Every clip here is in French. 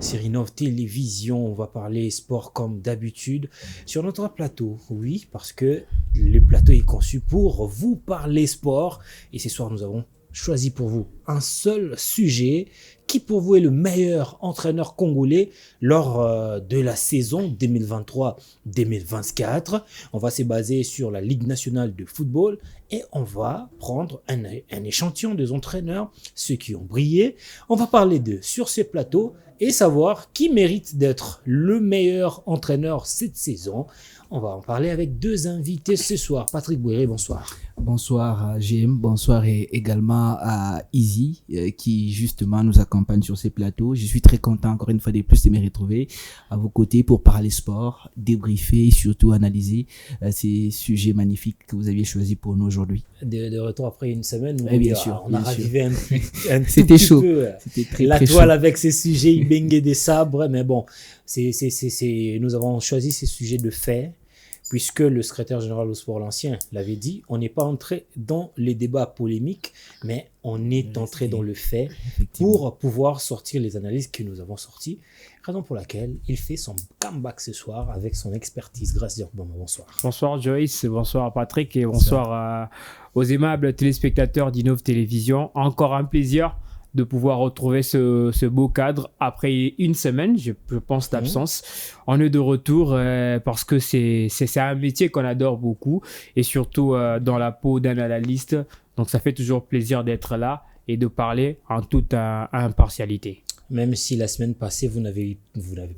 sur Innov Télévision. On va parler sport comme d'habitude sur notre plateau. Oui, parce que le plateau est conçu pour vous parler sport. Et ce soir, nous avons choisi pour vous un seul sujet. Qui pour vous est le meilleur entraîneur congolais lors de la saison 2023-2024? On va se baser sur la Ligue nationale de football et on va prendre un échantillon des entraîneurs, ceux qui ont brillé. On va parler d'eux sur ce plateau et savoir qui mérite d'être le meilleur entraîneur cette saison. On va en parler avec deux invités ce soir. Patrick Bouéré, bonsoir. Bonsoir à GM, bonsoir et également à Easy qui justement nous accompagne sur ces plateaux. Je suis très content encore une fois de plus de me retrouver à vos côtés pour parler sport, débriefer et surtout analyser ces sujets magnifiques que vous aviez choisis pour nous aujourd'hui. De retour après une semaine où bien sûr, on a ravivé un C'était chaud. C'était très la très toile chaud. avec ces sujets Ibenge des sabres, mais bon, nous avons choisi ces sujets de fait. Puisque le secrétaire général au sport, l'ancien, l'avait dit, on n'est pas entré dans les débats polémiques, mais on est entré dans le fait pour pouvoir sortir les analyses que nous avons sorties. Raison pour laquelle il fait son comeback ce soir avec son expertise. Grâce à bon, bonsoir. Bonsoir Joyce, bonsoir Patrick et bonsoir aux aimables téléspectateurs d'Innov Télévision. Encore un plaisir de pouvoir retrouver ce beau cadre après une semaine, je pense, d'absence. On est de retour parce que c'est un métier qu'on adore beaucoup et surtout dans la peau d'un analyste. Donc, ça fait toujours plaisir d'être là et de parler en toute impartialité. Même si la semaine passée, vous n'avez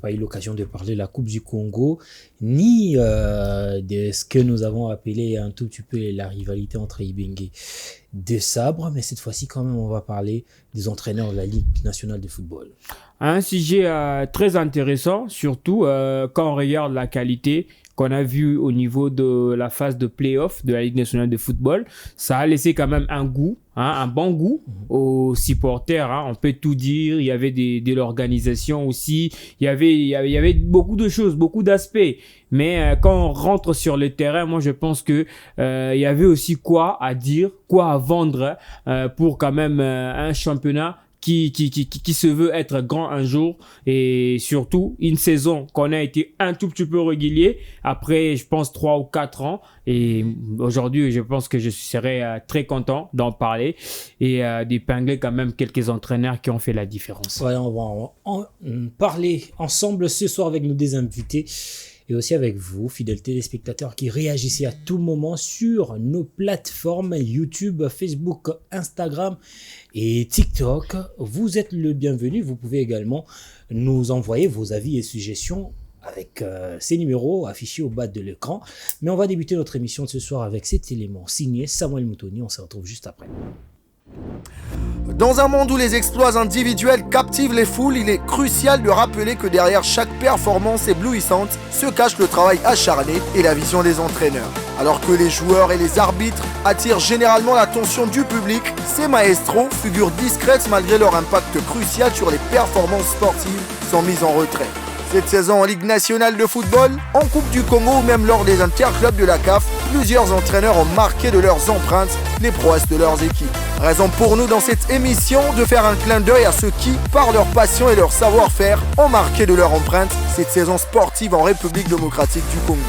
pas eu l'occasion de parler de la Coupe du Congo, ni de ce que nous avons appelé un tout petit peu la rivalité entre Ibenge de Sabre, mais cette fois-ci, quand même, on va parler des entraîneurs de la Ligue nationale de football. Un sujet très intéressant, surtout quand on regarde la qualité qu'on a vue au niveau de la phase de play-off de la Ligue nationale de football. Ça a laissé quand même un goût, un bon goût aux supporters. On peut tout dire. Il y avait de l'organisation aussi. Il y avait beaucoup de choses, beaucoup d'aspects. Mais quand on rentre sur le terrain, moi je pense que il y avait aussi quoi à dire, quoi à vendre pour quand même un championnat qui se veut être grand un jour et surtout une saison qu'on a été un tout petit peu régulier après je pense 3 ou 4 ans et aujourd'hui je pense que je serai très content d'en parler et d'épingler quand même quelques entraîneurs qui ont fait la différence. Ouais, on va en parler ensemble ce soir avec nos deux invités. Et aussi avec vous, fidèles téléspectateurs qui réagissez à tout moment sur nos plateformes YouTube, Facebook, Instagram et TikTok. Vous êtes le bienvenu. Vous pouvez également nous envoyer vos avis et suggestions avec ces numéros affichés au bas de l'écran. Mais on va débuter notre émission de ce soir avec cet élément signé Samuel Moutoni. On se retrouve juste après. Dans un monde où les exploits individuels captivent les foules, il est crucial de rappeler que derrière chaque performance éblouissante se cache le travail acharné et la vision des entraîneurs. Alors que les joueurs et les arbitres attirent généralement l'attention du public, ces maestros, figures discrètes malgré leur impact crucial sur les performances sportives, sont mis en retrait. Cette saison en Ligue nationale de football, en Coupe du Congo ou même lors des interclubs de la CAF, plusieurs entraîneurs ont marqué de leurs empreintes les prouesses de leurs équipes. Raison pour nous dans cette émission de faire un clin d'œil à ceux qui, par leur passion et leur savoir-faire, ont marqué de leur empreinte cette saison sportive en République démocratique du Congo.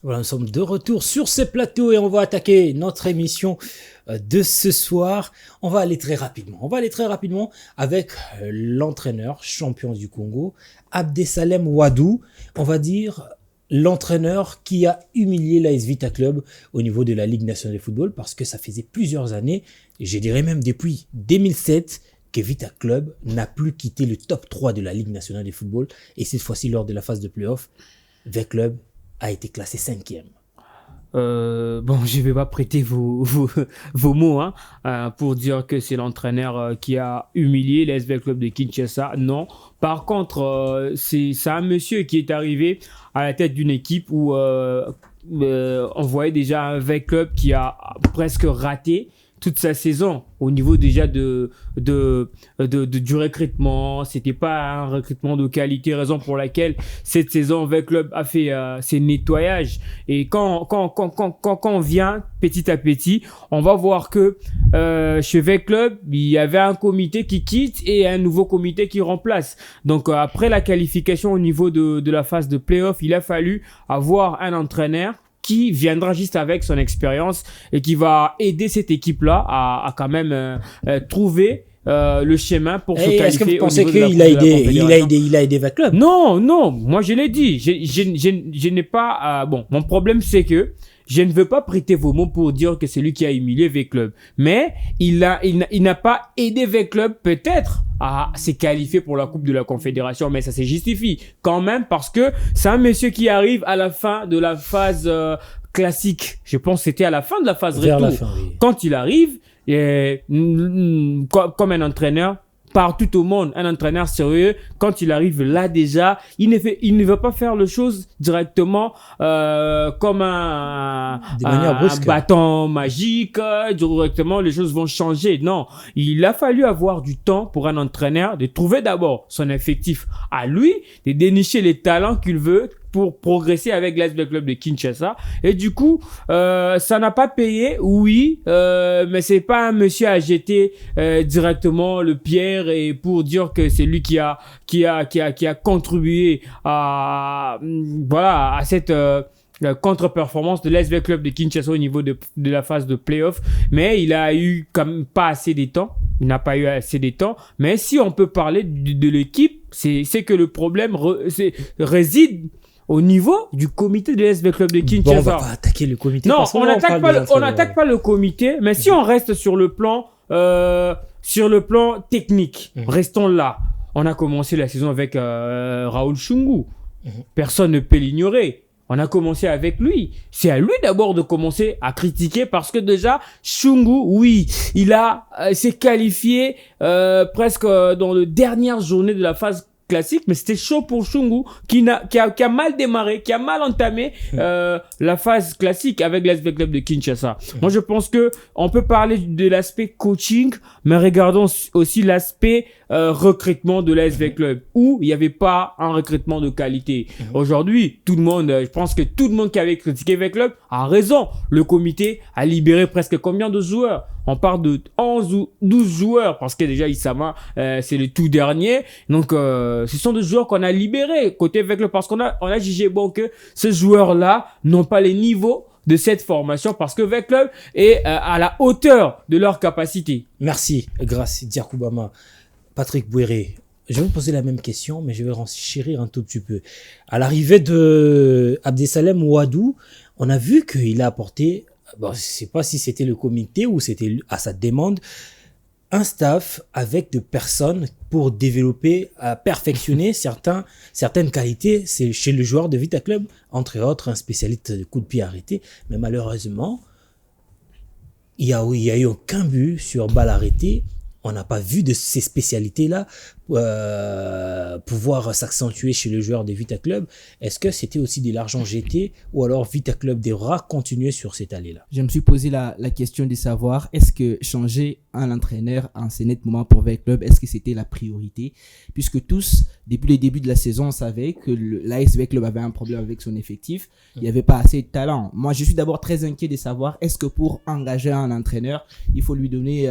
Voilà, nous sommes de retour sur ce plateau et on va attaquer notre émission de ce soir. On va aller très rapidement avec l'entraîneur champion du Congo, Abdesalem Wadou. On va dire l'entraîneur qui a humilié l'AS Vita Club au niveau de la Ligue nationale de football parce que ça faisait plusieurs années, et je dirais même depuis 2007, que Vita Club n'a plus quitté le top 3 de la Ligue nationale de football. Et cette fois-ci, lors de la phase de play-off, Vita Club a été classé 5e. Bon, je vais pas prêter vos mots pour dire que c'est l'entraîneur qui a humilié l'SV Club de Kinshasa. Non. Par contre, c'est un monsieur qui est arrivé à la tête d'une équipe où on voyait déjà un V Club qui a presque raté toute sa saison au niveau déjà du recrutement. C'était pas un recrutement de qualité, raison pour laquelle cette saison avec club a fait ses nettoyages. Et quand on vient petit à petit, on va voir que chez V Club, il y avait un comité qui quitte et un nouveau comité qui remplace. Donc après la qualification au niveau de la phase de play-off, il a fallu avoir un entraîneur qui viendra juste avec son expérience et qui va aider cette équipe-là à quand même trouver le schéma pour se qualifier. Est-ce que vous pensez qu'il a aidé V Club? Non, moi je l'ai dit. Je n'ai pas. Bon, mon problème c'est que je ne veux pas prêter vos mots pour dire que c'est lui qui a humilié V-Club. Mais il n'a pas aidé V-Club peut-être à se qualifier pour la Coupe de la Confédération. Mais ça se justifie quand même parce que c'est un monsieur qui arrive à la fin de la phase classique. Je pense que c'était à la fin de la phase Vers retour. la fin, oui. Quand il arrive, comme un entraîneur, partout au monde, un entraîneur sérieux, quand il arrive là déjà, il ne va pas faire les choses directement comme un bâton magique, directement les choses vont changer. Non, il a fallu avoir du temps pour un entraîneur de trouver d'abord son effectif à lui, de dénicher les talents qu'il veut pour progresser avec l'AS Club de Kinshasa. Et du coup, ça n'a pas payé, oui, mais c'est pas un monsieur à jeter directement le pierre et pour dire que c'est lui qui a contribué à cette la contre-performance de l'AS Club de Kinshasa au niveau de la phase de play-off. Mais il a eu quand même pas assez de temps. Il n'a pas eu assez de temps. Mais si on peut parler de l'équipe, c'est que le problème réside au niveau du comité de l'AS Club de Kinshasa. Bon, on va pas attaquer le comité. Non, on n'attaque pas le comité, mais si on reste sur le plan technique, restons là. On a commencé la saison avec Raoul Shungu. Personne ne peut l'ignorer. On a commencé avec lui. C'est à lui d'abord de commencer à critiquer parce que déjà, Shungu, oui, il s'est qualifié presque dans la dernière journée de la phase classique, mais c'était chaud pour Shungu qui a mal démarré, qui a mal entamé la phase classique avec l'AS Club de Kinshasa. Moi, je pense que on peut parler de l'aspect coaching, mais regardons aussi l'aspect recrutement de l'AS Club où il n'y avait pas un recrutement de qualité. Aujourd'hui, tout le monde, je pense que tout le monde qui avait critiqué V Club a raison. Le comité a libéré presque combien de joueurs? On parle de 11 ou 12 joueurs parce que déjà Issama c'est le tout dernier. Donc ce sont des joueurs qu'on a libérés côté V Club parce qu'on a jugé bon que ces joueurs-là n'ont pas les niveaux de cette formation parce que V Club est à la hauteur de leur capacité. Merci, grâce Diakoubama. Patrick Bouéré, je vais vous poser la même question, mais je vais renchérir un tout petit peu. À l'arrivée de Abdesalem Ouadou, on a vu qu'il a apporté, bon, je ne sais pas si c'était le comité ou c'était à sa demande, un staff avec de personnes pour développer, perfectionner certaines qualités. C'est chez le joueur de Vita Club, entre autres, un spécialiste de coup de pied arrêté. Mais malheureusement, il y a eu aucun but sur balle arrêtée. On n'a pas vu de ces spécialités-là pouvoir s'accentuer chez le joueur de Vita Club. Est-ce que c'était aussi de l'argent jeté ou alors Vita Club devra continuer sur cette allée-là? Je me suis posé la question de savoir est-ce que changer un entraîneur en ce net moment pour Vita Club, est-ce que c'était la priorité? Puisque tous, depuis le début de la saison, on savait que l'AS Vita Club avait un problème avec son effectif. Il n'y avait pas assez de talent. Moi, je suis d'abord très inquiet de savoir est-ce que pour engager un entraîneur, il faut lui donner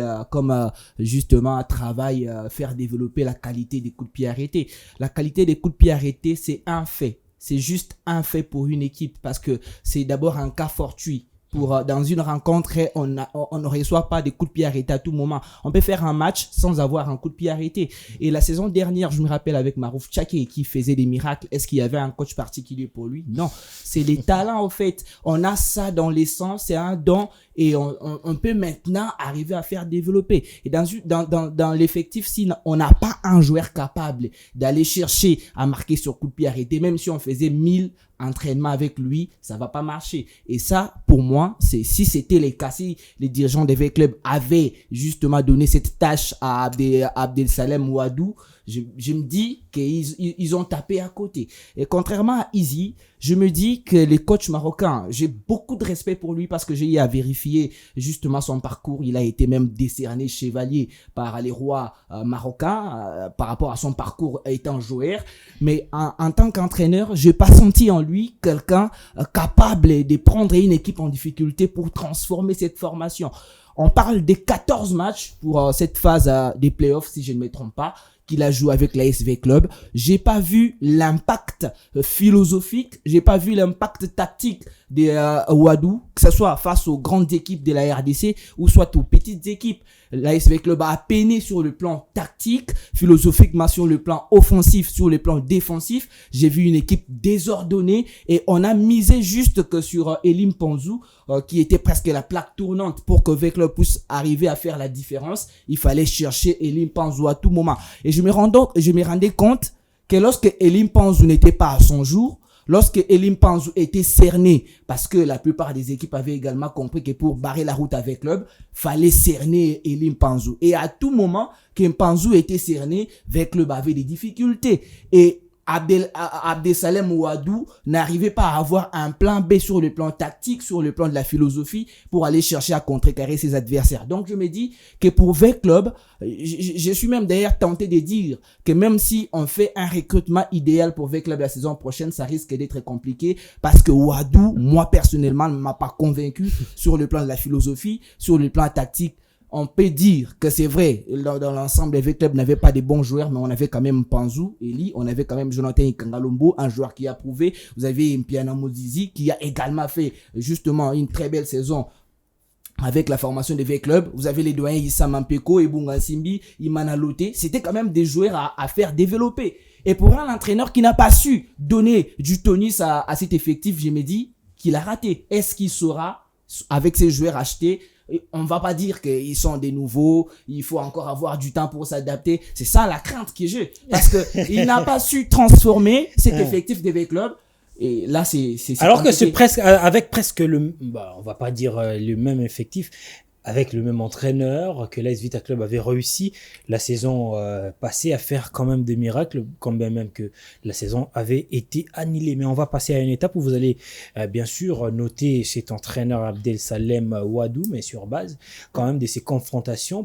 justement un travail, faire développer la qualité des coups de pied arrêtés. La qualité des coups de pied arrêtés, c'est un fait. C'est juste un fait pour une équipe parce que c'est d'abord un cas fortuit. Dans une rencontre, on ne reçoit pas des coups de pied arrêtés à tout moment. On peut faire un match sans avoir un coup de pied arrêté. Et la saison dernière, je me rappelle avec Marouf Tchaké qui faisait des miracles. Est-ce qu'il y avait un coach particulier pour lui? Non. C'est les talents, en fait. On a ça dans l'essence, c'est un don et on peut maintenant arriver à faire développer. Et dans l'effectif, si on n'a pas un joueur capable d'aller chercher à marquer sur coup de pied arrêté, même si on faisait 1000 entraînements avec lui, ça va pas marcher. Et ça, pour moi, si c'était les cas, si les dirigeants des V Club avaient justement donné cette tâche à Abdesalem Ouadou, je me dis qu'ils ont tapé à côté. Et contrairement à Izzy, je me dis que les coachs marocains, j'ai beaucoup de respect pour lui parce que j'ai eu à vérifier justement son parcours. Il a été même décerné chevalier par les rois marocains par rapport à son parcours étant joueur. Mais en tant qu'entraîneur, j'ai pas senti en lui quelqu'un capable de prendre une équipe en difficulté pour transformer cette formation. On parle des 14 matchs pour cette phase des playoffs, si je ne me trompe pas, qu'il a joué avec la SV Club. J'ai pas vu l'impact philosophique, j'ai pas vu l'impact tactique de Ouadou, que ce soit face aux grandes équipes de la RDC ou soit aux petites équipes. La SV Club a peiné sur le plan tactique, philosophiquement sur le plan offensif, sur le plan défensif. J'ai vu une équipe désordonnée et on a misé juste que sur Elim Panzou, qui était presque la plaque tournante pour que V Club puisse arriver à faire la différence. Il fallait chercher Elim Panzou à tout moment. Et je me rendais compte que lorsque Elim Panzou n'était pas à son jour, lorsque Elim Panzou était cerné, parce que la plupart des équipes avaient également compris que pour barrer la route avec Club, fallait cerner Elim Panzou. Et à tout moment que Panzou était cerné, V Club avait des difficultés. Et Abdesalem Ouadou n'arrivait pas à avoir un plan B sur le plan tactique, sur le plan de la philosophie pour aller chercher à contrecarrer ses adversaires. Donc je me dis que pour V Club, je suis même d'ailleurs tenté de dire que même si on fait un recrutement idéal pour V Club la saison prochaine, ça risque d'être compliqué parce que Ouadou, moi personnellement, ne m'a pas convaincu sur le plan de la philosophie, sur le plan tactique. On peut dire que c'est vrai, dans l'ensemble, les V-Club n'avaient pas de bons joueurs, mais on avait quand même Panzou, Eli, on avait quand même Jonathan Ikangalombo, un joueur qui a prouvé. Vous avez Mpiana Mozizi, qui a également fait justement une très belle saison avec la formation des V-Club. Vous avez les doyens Issa Mampeko, Ebunga Simbi, Imana Loté. C'était quand même des joueurs à faire développer. Et pour un entraîneur qui n'a pas su donner du tonus à cet effectif, je me dis qu'il a raté. Est-ce qu'il saura, avec ces joueurs achetés, on va pas dire qu'ils sont des nouveaux, il faut encore avoir du temps pour s'adapter. C'est ça la crainte que j'ai. Parce que il n'a pas su transformer cet effectif des V-Club. Et là, c'est alors compliqué. que c'est presque, avec presque on va pas dire le même effectif, avec le même entraîneur, que l'AS Vita Club avait réussi la saison passée à faire quand même des miracles, quand même que la saison avait été annulée. Mais on va passer à une étape où vous allez bien sûr noter cet entraîneur Abdel Salem Ouadou, mais sur base quand même de ses confrontations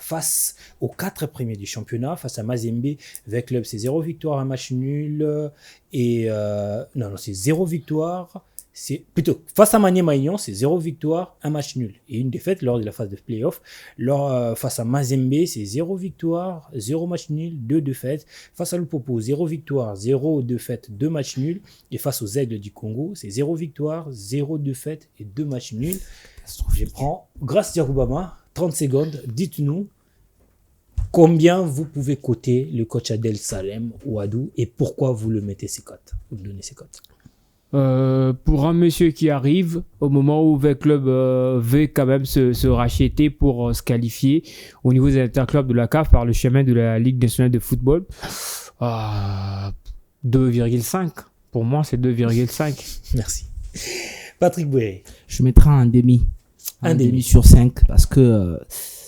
face aux 4 premiers du championnat, face à Mazembe. Avec Club, c'est 0 victoire, 1 match nul, et c'est 0 victoire. C'est plutôt face à Maniema Union, c'est 0 victoire, 1 match nul et une défaite lors de la phase de play-off. Face à Mazembe, c'est 0 victoire, 0 match nul, 2 défaites. Face à Lupopo, 0 victoire, 0 défaite, 2 matchs nuls. Et face aux Aigles du Congo, c'est 0 victoire, 0 défaite et 2 matchs nuls. Je prends, grâce à Yaroubama, 30 secondes, dites-nous combien vous pouvez coter le coach Abdel Salem Ouadou et pourquoi vous le mettez ses cotes, vous le donnez ses cotes. Pour un monsieur qui arrive au moment où V Club veut quand même se racheter pour se qualifier au niveau des interclubs de la CAF par le chemin de la Ligue nationale de football, 2,5. Pour moi, c'est 2,5. Merci. Patrick Boué. Je mettrai un demi. Un demi sur 5 parce que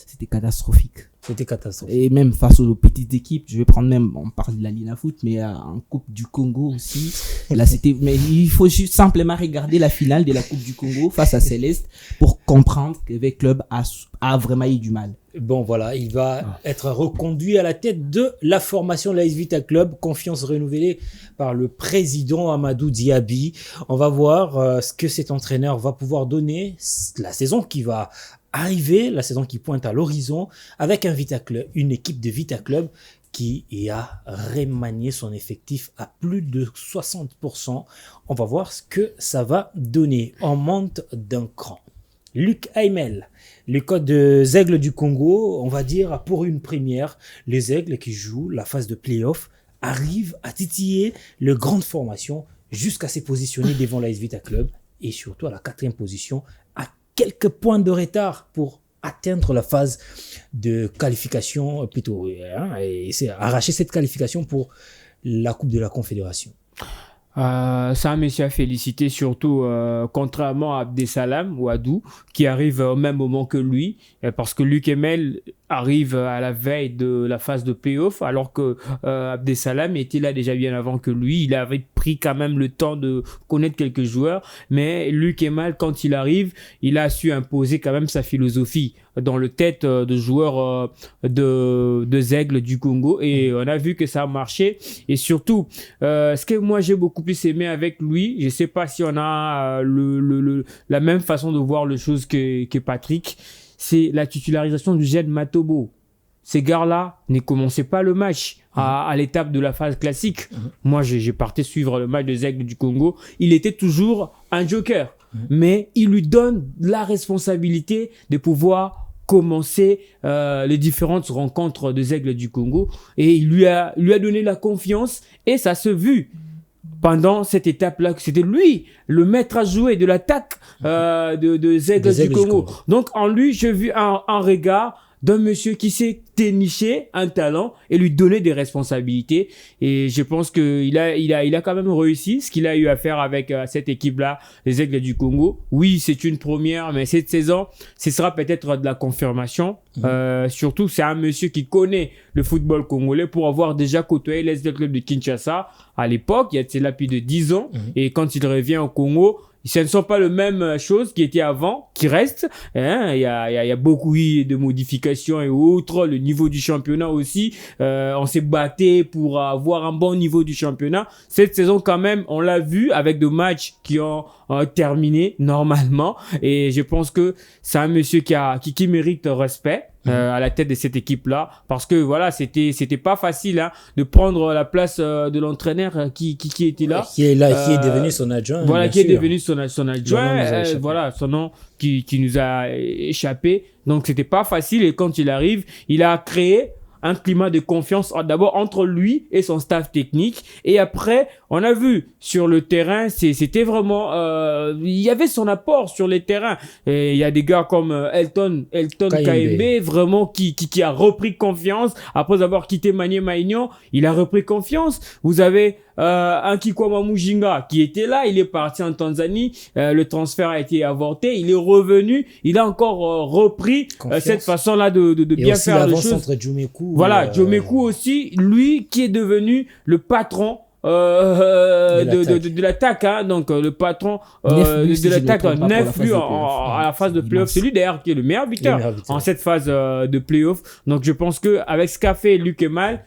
c'était catastrophique. C'était catastrophique. Et même face aux petites équipes, je vais prendre même, on parle de la Lina Foot, mais en Coupe du Congo aussi. Là, mais il faut juste simplement regarder la finale de la Coupe du Congo face à Céleste pour comprendre que V Club a vraiment eu du mal. Bon, voilà, il va être reconduit à la tête de la formation de l'AS Vita Club. Confiance renouvelée par le président Amadou Diaby. On va voir ce que cet entraîneur va pouvoir donner la saison qui va arriver, la saison qui pointe à l'horizon, avec un Vita Club, une équipe de Vita Club qui a remanié son effectif à plus de 60%. On va voir ce que ça va donner. On monte d'un cran. Luc Aymel, le coach des Aigles du Congo, on va dire pour une première, les Aigles qui jouent la phase de play-off arrivent à titiller les grandes formations jusqu'à se positionner devant l'AS Vita Club et surtout à la 4e position, à quelques points de retard pour atteindre la phase de qualification plutôt, et c'est arracher cette qualification pour la Coupe de la Confédération. Ça, monsieur a félicité surtout, contrairement à Abdesalam Ouadou, qui arrive au même moment que lui, parce que Luc Aymel arrive à la veille de la phase de play-off, alors que Abdesalam était là déjà bien avant que lui. Il avait pris quand même le temps de connaître quelques joueurs, mais Luc Emal, quand il arrive, il a su imposer quand même sa philosophie dans le tête de joueurs de Aigles du Congo, et on a vu que ça a marché. Et surtout, ce que moi j'ai beaucoup plus aimé avec lui, je sais pas si on a la même façon de voir les choses que Patrick, c'est la titularisation du jeune Matobo. Ces gars-là ne commençaient pas le match à l'étape de la phase classique. Moi, j'ai parti suivre le match des Aigles du Congo. Il était toujours un joker. Mais il lui donne la responsabilité de pouvoir commencer les différentes rencontres des Aigles du Congo. Et il lui a donné la confiance. Et ça se vu pendant cette étape-là, que c'était lui, le maître à jouer de l'attaque des Aigles du Congo. Donc, en lui, j'ai vu un regard d'un monsieur qui sait dénicher un talent et lui donner des responsabilités. Et je pense qu'il a quand même réussi ce qu'il a eu à faire avec cette équipe-là, les Aigles du Congo. Oui, c'est une première, mais cette saison, ce sera peut-être de la confirmation. Surtout, c'est un monsieur qui connaît le football congolais pour avoir déjà côtoyé les clubs de Kinshasa à l'époque. Il y a là plus de 10 ans. Et quand il revient au Congo, ce ne sont pas les mêmes choses qui étaient avant, qui restent. Hein? Il y a beaucoup de modifications et autres. Le niveau du championnat aussi. On s'est battu pour avoir un bon niveau du championnat. Cette saison, quand même, on l'a vu avec des matchs qui ont terminé normalement. Et je pense que c'est un monsieur qui mérite respect. À la tête de cette équipe-là, parce que voilà, c'était pas facile de prendre la place de l'entraîneur qui était là, qui est devenu son adjoint. Voilà, qui est devenu son adjoint. Voilà, son nom qui nous a échappé. Donc c'était pas facile, et quand il arrive, il a créé un climat de confiance d'abord entre lui et son staff technique, et après on a vu sur le terrain, c'était vraiment il y avait son apport sur les terrains, et il y a des gars comme Elton Kaembe vraiment qui a repris confiance après avoir quitté Maniema Maignan. Il a repris confiance. Vous avez un Kikwama Mujinga qui était là, il est parti en Tanzanie, le transfert a été avorté, il est revenu, il a encore repris cette façon-là de bien faire les choses. Voilà, Djomeku aussi, lui qui est devenu le patron de l'attaque, hein, donc le patron de l'attaque, 9 buts à la phase de play-off. C'est lui d'ailleurs qui est le meilleur buteur en cette phase de play-off. Donc je pense que avec ce qu'a fait Luc Emal,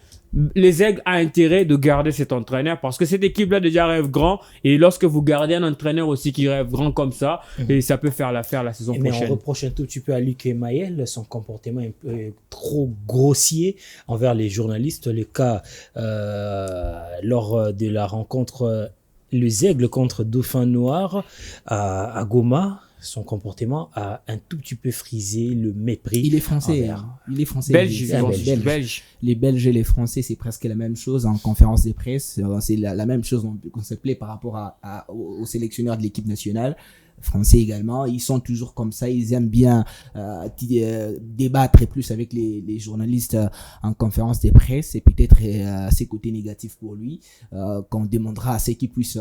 les Aigles a intérêt de garder cet entraîneur, parce que cette équipe-là déjà rêve grand, et lorsque vous gardez un entraîneur aussi qui rêve grand comme ça, et ça peut faire l'affaire la saison prochaine. Mais on reproche un tout petit peu à Luc Emal son comportement un peu trop grossier envers les journalistes. Le cas lors de la rencontre les Aigles contre Dauphin Noir à Goma. Son comportement a un tout petit peu frisé le mépris. Il est français. Il est français. Belge. Les Belges et les Français, c'est presque la même chose en conférence de presse. C'est la même chose qu'on s'appelait par rapport aux sélectionneurs de l'équipe nationale. Français également, ils sont toujours comme ça, ils aiment bien débattre plus avec les journalistes en conférence de presse. C'est peut-être ses côtés négatifs pour lui, qu'on demandera à ce qu'il puisse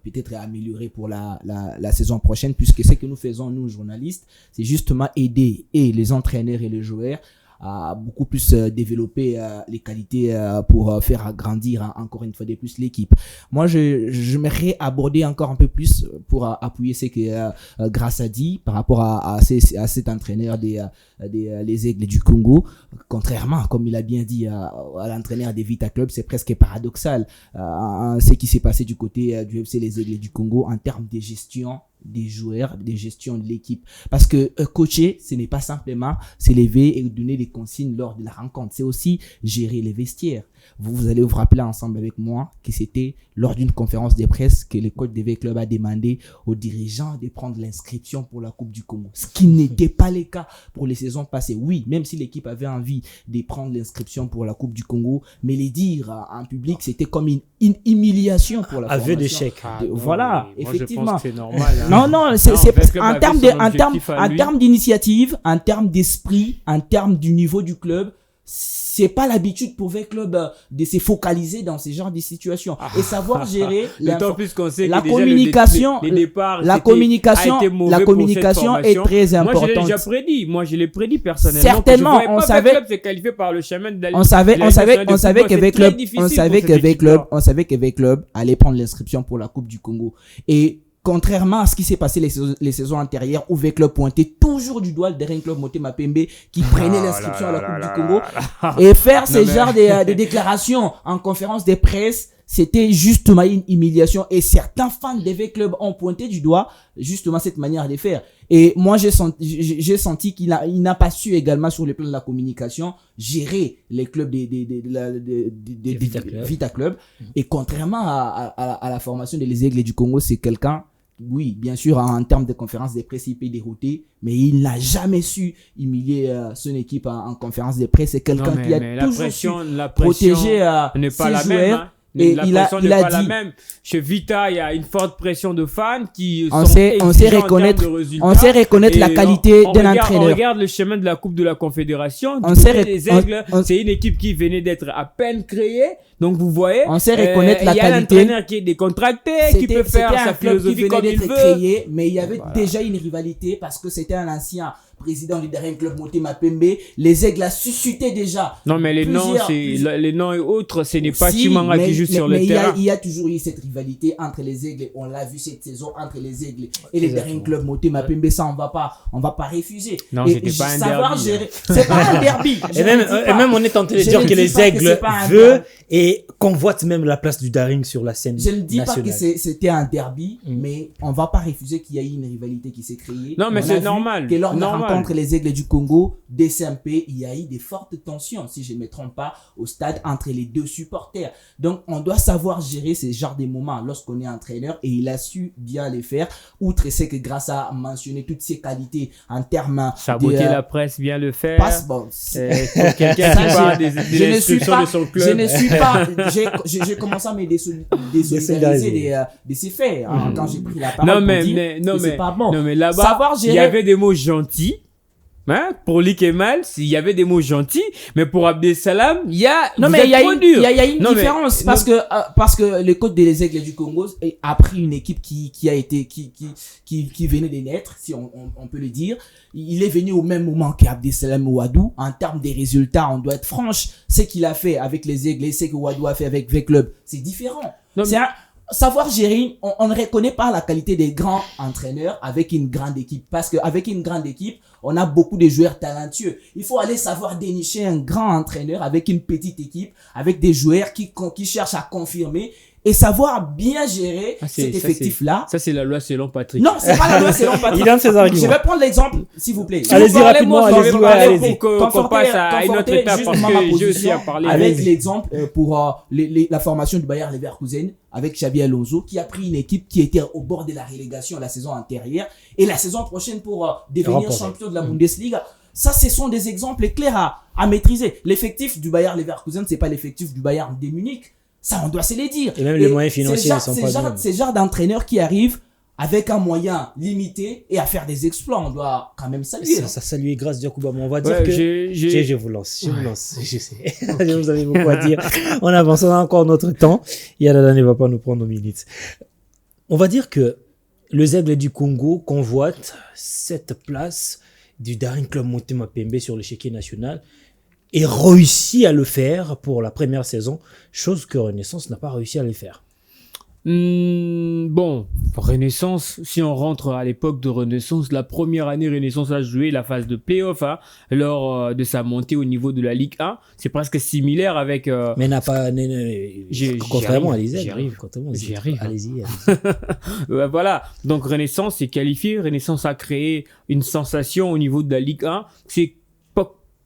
peut-être améliorer pour la saison prochaine, puisque ce que nous faisons, nous journalistes, c'est justement aider les entraîneurs et les joueurs à beaucoup plus développer les qualités pour faire agrandir encore une fois de plus l'équipe. Moi, je m'aimerais aborder encore un peu plus pour appuyer ce que Grâce a dit par rapport à cet entraîneur les Aigles du Congo. Contrairement, comme il a bien dit, à l'entraîneur des Vita Club, c'est presque paradoxal ce qui s'est passé du côté du FC les Aigles du Congo en termes de gestion des joueurs, de gestion de l'équipe. Parce que coacher, ce n'est pas simplement s'élever et donner des consignes lors de la rencontre. C'est aussi gérer les vestiaires. Vous allez vous rappeler ensemble avec moi que c'était lors d'une conférence de presse que le coach des V Club a demandé aux dirigeants de prendre l'inscription pour la Coupe du Congo. Ce qui n'était pas le cas pour les saisons passées. Oui, même si l'équipe avait envie de prendre l'inscription pour la Coupe du Congo, mais les dire en public, c'était comme une humiliation pour la formation. Aveu d'échec. Voilà, moi, effectivement. Je pense que c'est normal, hein. Non, c'est en termes d'initiative, en termes d'esprit, en termes du niveau du club, c'est pas l'habitude pour les clubs de se focaliser dans ces genres de situations et savoir gérer d'autant plus qu'on sait la que déjà communication. les départs, La a communication est très importante. Moi, je l'ai prédit personnellement. Certainement, on savait. Le club s'est qualifié par le chemin de la on savait qu'avec club allait prendre l'inscription pour la Coupe du Congo. Et contrairement à ce qui s'est passé les saisons antérieures où V-Club pointait toujours du doigt le dernier club Motema Pembe qui prenait l'inscription à la Coupe du Congo et faire ces genres de déclarations en conférence de presse, c'était justement une humiliation et certains fans de V-Club ont pointé du doigt justement cette manière de faire. Et moi, j'ai senti qu'il n'a pas su également sur le plan de la communication gérer les clubs des Vita Club. Et contrairement à la formation des Aigles du Congo, c'est quelqu'un, oui, bien sûr, en termes de conférence de presse, il peut dérouter, mais il n'a jamais su humilier son équipe en conférence de presse. C'est quelqu'un qui a toujours su protéger ses joueurs. Et la pression n'est pas la même. Chez Vita, il y a une forte pression de fans qui on sait reconnaître la qualité d'un entraîneur. On regarde le chemin de la Coupe de la Confédération. Les Aigles, c'est une équipe qui venait d'être à peine créée. Donc vous voyez, on sait reconnaître la qualité. Il y a l'entraîneur qui est décontracté, qui peut faire sa philosophie comme il veut. Créé, mais il y avait déjà une rivalité parce que c'était un ancien président du dernier club Motema Pembe. Les Aigles a suscité déjà. Non, mais les noms et autres, ce n'est pas Chimanga qui joue sur le terrain. Il y a toujours eu cette rivalité entre les Aigles. On l'a vu cette saison entre les Aigles et les derniers clubs Motema Pembe. Ça, on va pas refuser. Non, c'était pas un derby. C'est pas un derby. Et même on est tenté de dire que les Aigles veulent et convoitent même la place du Daring sur la scène nationale. Je ne dis pas que c'était un derby, mais on va pas refuser qu'il y a eu une rivalité qui s'est créée. Non, mais c'est normal. Que lors de la rencontre les Aigles du Congo, DCMP, il y a eu des fortes tensions, si je ne me trompe pas, au stade entre les deux supporters. Donc, on doit savoir gérer ces genres de moments lorsqu'on est entraîneur et il a su bien les faire. Outre c'est que grâce à mentionner toutes ses qualités en termes saboter la presse, bien le faire. Bon, pour quelqu'un qui parle des instructions de son club. Je ne suis pas, j'ai commencé à me désolidariser de ces faits, quand j'ai pris la parole c'est pas bon. Non, mais là-bas, il y avait des mots gentils. Pour Likemal, il y avait des mots gentils, mais pour Abdesalam, il y a une différence parce que le coach des Aigles du Congo a pris une équipe qui venait de naître, si on peut le dire. Il est venu au même moment qu'Abdesalam Ouadou. En termes des résultats, on doit être franche. Ce qu'il a fait avec les Aigles et ce que Ouadou a fait avec V-Club, c'est différent. Savoir gérer, on ne reconnaît pas la qualité des grands entraîneurs avec une grande équipe. Parce qu'avec une grande équipe, on a beaucoup de joueurs talentueux. Il faut aller savoir dénicher un grand entraîneur avec une petite équipe, avec des joueurs qui cherchent à confirmer et savoir bien gérer cet effectif-là. Ça, c'est la loi selon Patrick. Non, c'est pas la loi selon Patrick. Il donne ses arguments. Je vais prendre l'exemple, s'il vous plaît. Allez-y rapidement, allez-y. Pour qu'on passe à une autre étape parce que j'ai aussi à parler. Avec l'exemple pour la formation du Bayer Leverkusen avec Xabi Alonso qui a pris une équipe qui était au bord de la relégation la saison antérieure et la saison prochaine pour devenir champion de la Bundesliga. Ça, ce sont des exemples clairs à maîtriser. L'effectif du Bayer Leverkusen, c'est pas l'effectif du Bayern de Munich. Ça, on doit se les dire. Et même les moyens financiers ne sont pas les mêmes. C'est genre d'entraîneurs qui arrivent avec un moyen limité et à faire des exploits. On doit quand même saluer. Ça saluer grâce Diakoubama. On va dire que je vous lance. Je sais. Vous avez beaucoup à dire. On avance. On a encore notre temps. Yadala ne va pas nous prendre nos minutes. On va dire que les Aigles du Congo convoitent cette place du Daring Club Motema Pembe sur l'échiquier national et réussit à le faire pour la première saison, chose que Renaissance n'a pas réussi à le faire. Bon, Renaissance, si on rentre à l'époque de Renaissance, la première année Renaissance a joué la phase de play-off lors de sa montée au niveau de la Ligue 1. C'est presque similaire avec... Mais n'a pas... Contrairement à l'Isère. J'y arrive. Allez-y. Voilà, donc Renaissance s'est qualifié. Renaissance a créé une sensation au niveau de la Ligue 1. C'est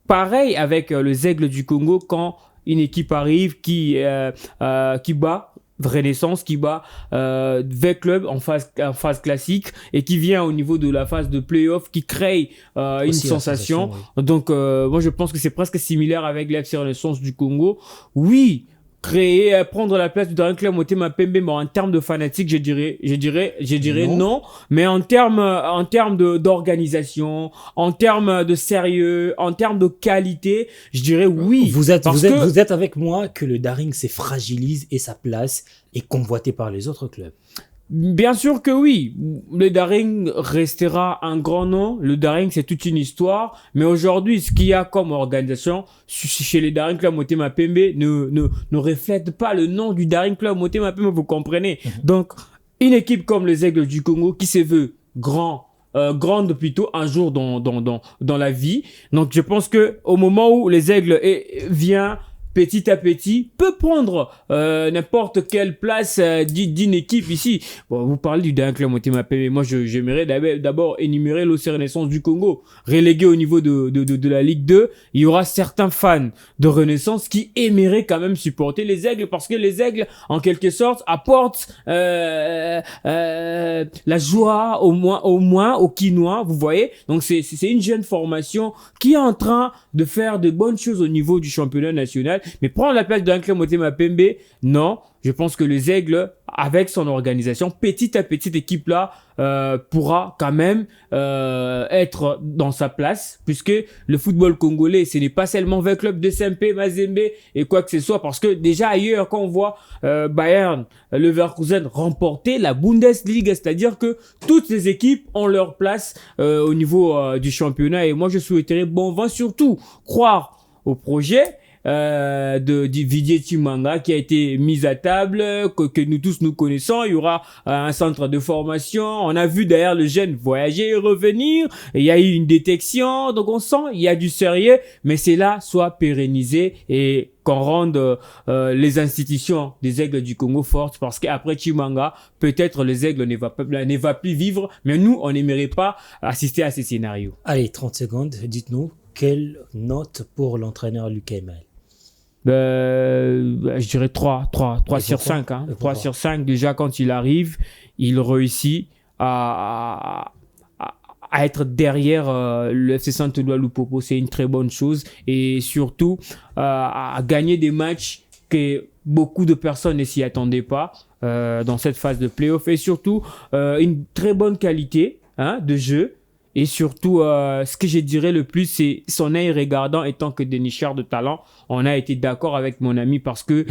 pareil avec les Aigles du Congo quand une équipe arrive qui bat Renaissance, qui bat V-Club en phase classique et qui vient au niveau de la phase de play-off, qui crée une sensation. Oui. Donc moi je pense que c'est presque similaire avec l'FC Renaissance du Congo. Oui, prendre la place du Daring Club Motema Pembe. Bon, en termes de fanatique, je dirais non. Mais en termes d'organisation, en termes de sérieux, en termes de qualité, je dirais oui. Vous êtes avec moi que le Daring se fragilise et sa place est convoitée par les autres clubs. Bien sûr que oui. Le Daring restera un grand nom. Le Daring, c'est toute une histoire. Mais aujourd'hui, ce qu'il y a comme organisation chez les Daring Club Motema Pembe ne reflète pas le nom du Daring Club Motema Pembe, vous comprenez. Donc, une équipe comme les Aigles du Congo qui se veut grande plutôt un jour dans la vie. Donc, je pense que au moment où les Aigles vient petit à petit, peut prendre n'importe quelle place d'une équipe ici. Bon, vous parlez du Daring Club Motema Pembe. Moi, j'aimerais d'abord énumérer l'OC Renaissance du Congo. Relégué au niveau de la Ligue 2, il y aura certains fans de Renaissance qui aimeraient quand même supporter les Aigles parce que les Aigles, en quelque sorte, apportent la joie au moins aux Quinois, vous voyez. Donc, c'est une jeune formation qui est en train de faire de bonnes choses au niveau du championnat national. Mais prendre la place d'un club Motema Pembe, non. Je pense que les Aigles, avec son organisation, petit à petit, cette équipe-là pourra quand même être dans sa place, puisque le football congolais, ce n'est pas seulement 20 clubs de SMP, Mazembe et quoi que ce soit, parce que déjà ailleurs, quand on voit Bayern, Leverkusen remporter la Bundesliga, c'est-à-dire que toutes les équipes ont leur place au niveau du championnat. Et moi, je souhaiterais bon vent, surtout croire au projet de Didier Chimanga qui a été mis à table, que nous tous nous connaissons. Il y aura un centre de formation. On a vu d'ailleurs le jeune voyager et revenir. Et il y a eu une détection. Donc on sent il y a du sérieux, mais c'est là soit pérennisé et qu'on rende les institutions des Aigles du Congo fortes, parce qu'après Chimanga, peut-être les Aigles ne va plus vivre, mais nous, on n'aimerait pas assister à ces scénarios. Allez, 30 secondes, dites-nous, quelle note pour l'entraîneur Lucas Emal? Je dirais 3 sur 5. Hein. 3 sur 5, déjà quand il arrive, il réussit à être derrière le FC Saint-Éloi Lupopo. C'est une très bonne chose. Et surtout, à gagner des matchs que beaucoup de personnes ne s'y attendaient pas dans cette phase de play-off. Et surtout, une très bonne qualité de jeu. Et surtout, ce que je dirais le plus, c'est son œil regardant étant que dénicheur de talent. On a été d'accord avec mon ami parce que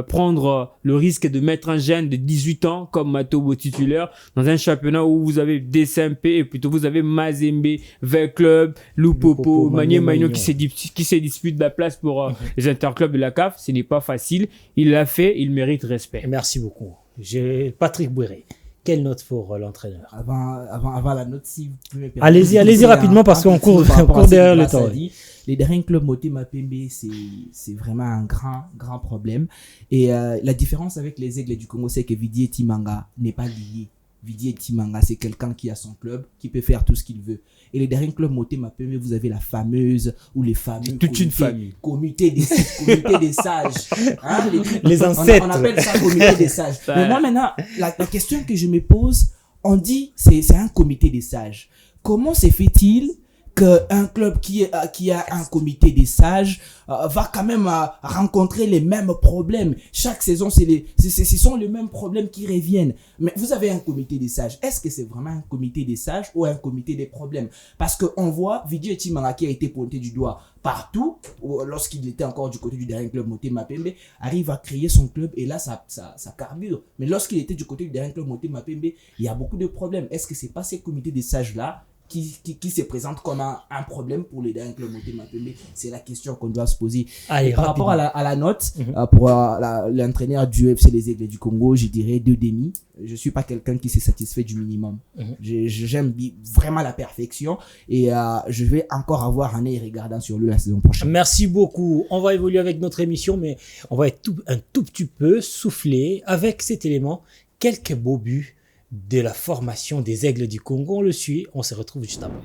prendre le risque de mettre un jeune de 18 ans comme Matobo titulaire dans un championnat où vous avez DSMP et plutôt vous avez Mazembe, V Club, Lupopo, Magné Magnon qui se dispute la place pour les interclubs de la CAF, ce n'est pas facile. Il l'a fait, il mérite respect. Merci beaucoup. J'ai Patrick Bouéré. Quelle note pour l'entraîneur? Avant la note, si vous pouvez me permettre. Allez-y rapidement parce qu'on court derrière le temps. Les Daring Club Motema Pembe, c'est vraiment un grand problème. Et la différence avec les Aigles du Congo, c'est que Didier Chimanga n'est pas lié. Didier Chimanga, c'est quelqu'un qui a son club, qui peut faire tout ce qu'il veut. Et les Daring Club Motema Pembe, vous avez la fameuse ou les fameux comité des sages. Hein, les ancêtres. On appelle ça comité des sages. Mais moi maintenant, la question que je me pose, on dit c'est un comité des sages. Comment se fait-il qu'un club qui a un comité des sages va quand même rencontrer les mêmes problèmes? Chaque saison, ce sont les mêmes problèmes qui reviennent. Mais vous avez un comité des sages. Est-ce que c'est vraiment un comité des sages ou un comité des problèmes? Parce qu'on voit Didier Chimanga qui a été pointé du doigt partout, lorsqu'il était encore du côté du Daring Club Motema Pembe, arrive à créer son club et là, ça carbure. Mais lorsqu'il était du côté du Daring Club Motema Pembe, il y a beaucoup de problèmes. Est-ce que c'est pas ces comités des sages-là qui se présente comme un problème pour les Daring Club Motema Pembe? C'est la question qu'on doit se poser. Allez, par rapport à la note, pour l'entraîneur du FC Les Aigles du Congo, je dirais 2,5. Je suis pas quelqu'un qui s'est satisfait du minimum. J'aime vraiment la perfection et je vais encore avoir un œil regardant sur lui la saison prochaine. Merci beaucoup. On va évoluer avec notre émission, mais on va être un tout petit peu soufflé avec cet élément. Quelques beaux buts de la formation des Aigles du Congo. On le suit, on se retrouve juste après.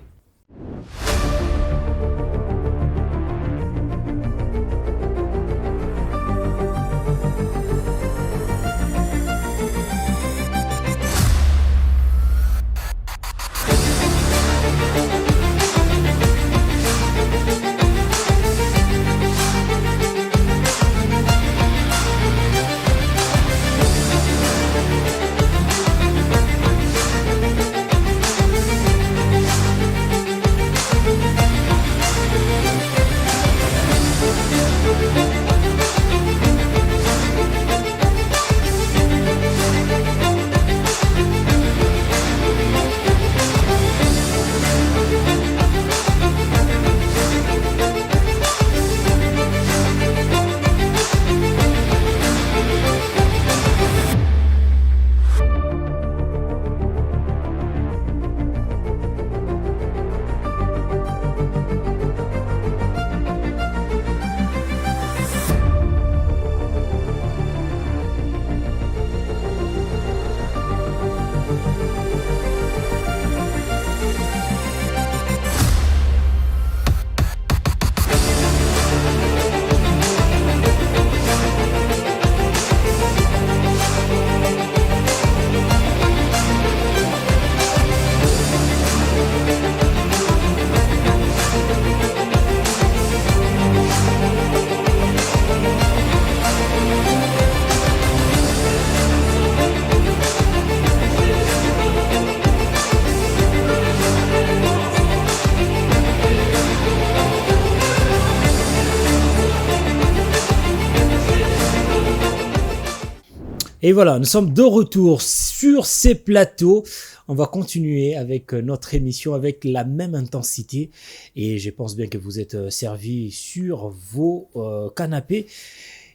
Et voilà, nous sommes de retour sur ces plateaux. On va continuer avec notre émission avec la même intensité. Et je pense bien que vous êtes servis sur vos canapés.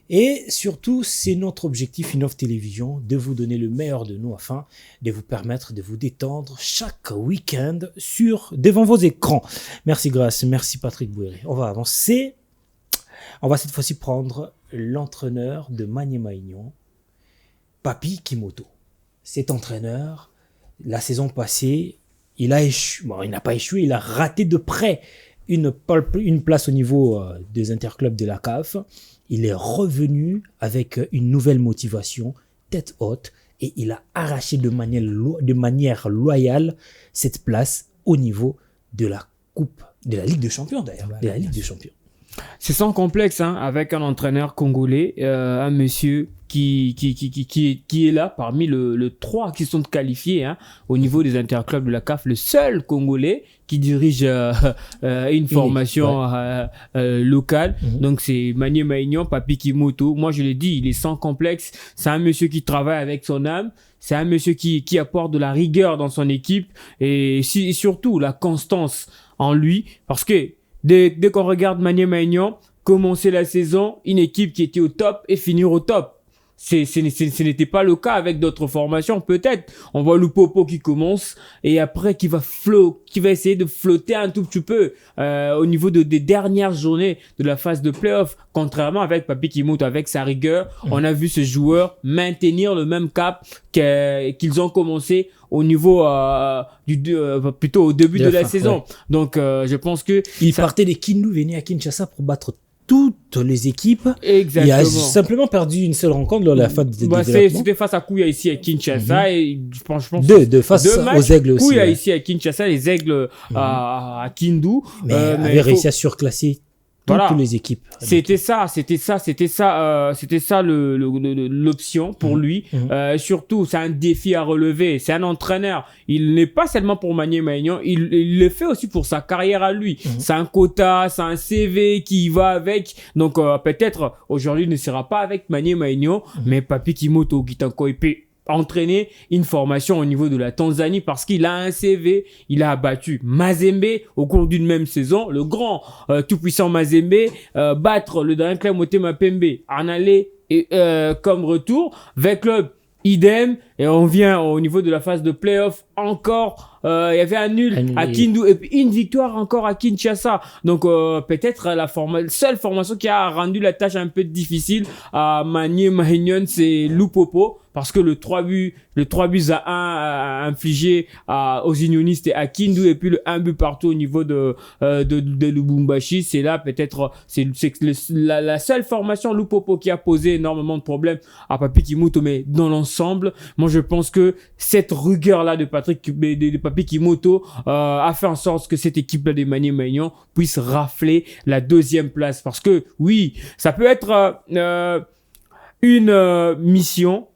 Et surtout, c'est notre objectif Innov Télévision de vous donner le meilleur de nous afin de vous permettre de vous détendre chaque week-end devant vos écrans. Merci Grace, merci Patrick Bouéré. On va avancer. On va cette fois-ci prendre l'entraîneur de Maniema Union, Papy Kimoto. Cet entraîneur, la saison passée, il a échoué. Bon, il n'a pas échoué, il a raté de près une place au niveau des interclubs de la CAF. Il est revenu avec une nouvelle motivation, tête haute, et il a arraché de manière loyale cette place au niveau de la Coupe, de la Ligue des Champions d'ailleurs, de la Ligue des Champions. C'est sans complexe, hein, avec un entraîneur congolais, un monsieur qui est là parmi le 3 qui sont qualifiés, hein, au niveau des interclubs de la CAF, le seul Congolais qui dirige une formation locale. Donc c'est Maniema Union, Papy Kimoto. Moi je l'ai dit, il est sans complexe. C'est un monsieur qui travaille avec son âme. C'est un monsieur qui apporte de la rigueur dans son équipe et surtout la constance en lui, parce que dès qu'on regarde Maniema Union commencer la saison, une équipe qui était au top et finir au top. Ce n'était pas le cas avec d'autres formations. Peut-être on voit Lupopo qui commence et après qui va essayer de flotter un tout petit peu au niveau des dernières journées de la phase de play-off. Contrairement avec Papy Kimoto, avec sa rigueur, on a vu ce joueur maintenir le même cap qu'ils ont commencé au niveau plutôt au début de la saison. Donc je pense que il partait des Kindu, venait à Kinshasa pour battre toutes les équipes. Exactement. Il a simplement perdu une seule rencontre lors de la phase de développement. C'était face à Kouya ici à Kinshasa et je pense deux face aux Aigles aussi. Kouya ici à Kinshasa, les Aigles à Kindu. Mais avait réussi à surclasser toutes les équipes. C'était ça l'option pour lui. Surtout, c'est un défi à relever. C'est un entraîneur. Il n'est pas seulement pour Maniema Union, il le fait aussi pour sa carrière à lui. C'est un quota, c'est un CV qui va avec. Donc, peut-être, aujourd'hui, il ne sera pas avec Maniema Union, mais Papy Kimoto Gitanko peut entraîner une formation au niveau de la Tanzanie parce qu'il a un CV, il a battu Mazembe au cours d'une même saison, le grand tout-puissant Mazembe, battre le dernier club Motema Pembe en aller et comme retour, avec club idem, et on vient au niveau de la phase de play-off encore, il y avait un nul à Kindu et puis une victoire encore à Kinshasa. Donc peut-être la seule formation qui a rendu la tâche un peu difficile à Maniema Union, c'est Lupopo, parce que le 3 buts à 1 infligé aux unionistes et à Kindu, et puis le 1 but partout au niveau de Lubumbashi, c'est là peut-être c'est la seule formation Lupopo qui a posé énormément de problèmes à Papy Kimoto. Mais dans l'ensemble, moi je pense que cette rigueur là de Papy Kimoto a fait en sorte que cette équipe là de Maniema Union puisse rafler la 2e place, parce que oui, ça peut être une mission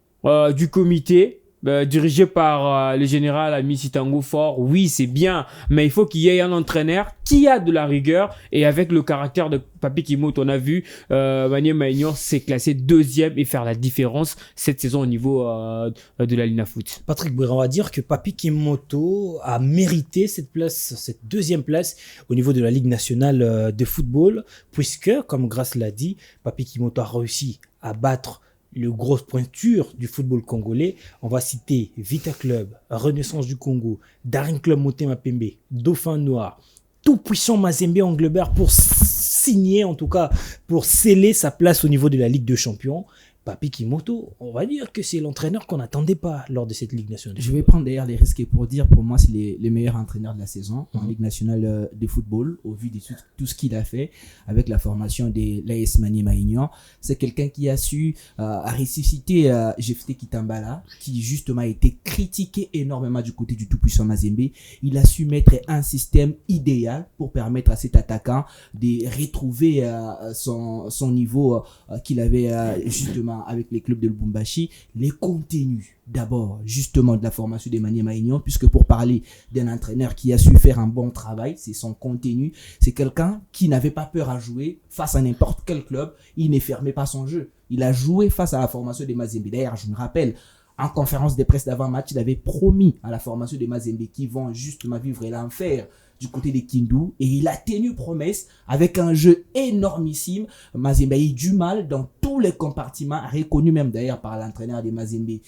du comité dirigé par le général Ami Sitango Fort. Oui, c'est bien, mais il faut qu'il y ait un entraîneur qui a de la rigueur, et avec le caractère de Papy Kimoto, on a vu Maniema Union s'est classé 2e et faire la différence cette saison au niveau de la Lina Foot. Patrick Bouéré, on va dire que Papy Kimoto a mérité cette 2e place au niveau de la Ligue nationale de football, puisque, comme Grace l'a dit, Papy Kimoto a réussi à battre les grosses pointures du football congolais. On va citer Vita Club, Renaissance du Congo, Daring Club Motema Pembe, Dauphin Noir, tout puissant Mazembe Englebert pour signer, en tout cas pour sceller sa place au niveau de la Ligue des Champions. Papy Kimoto, on va dire que c'est l'entraîneur qu'on n'attendait pas lors de cette Ligue nationale. Je vais prendre d'ailleurs les risques pour dire, pour moi, c'est les meilleurs entraîneurs de la saison en Ligue nationale de football, au vu de tout ce qu'il a fait avec la formation de l'AS Maniema Union. C'est quelqu'un qui a su ressusciter Jefté Kitambala, qui justement a été critiqué énormément du côté du tout-puissant Mazembe. Il a su mettre un système idéal pour permettre à cet attaquant de retrouver son niveau qu'il avait justement justement avec les clubs de Lubumbashi, les contenus d'abord justement de la formation des Maniema Union, puisque pour parler d'un entraîneur qui a su faire un bon travail, c'est son contenu. C'est quelqu'un qui n'avait pas peur à jouer face à n'importe quel club. Il ne fermait pas son jeu. Il a joué face à la formation des Mazembe. D'ailleurs, je me rappelle, en conférence de presse d'avant-match, il avait promis à la formation des Mazembe qui vont justement vivre l'enfer du côté des Kindu, et il a tenu promesse avec un jeu énormissime. Mazembe a eu du mal dans tous les compartiments, reconnu même d'ailleurs par l'entraîneur des Mazembe,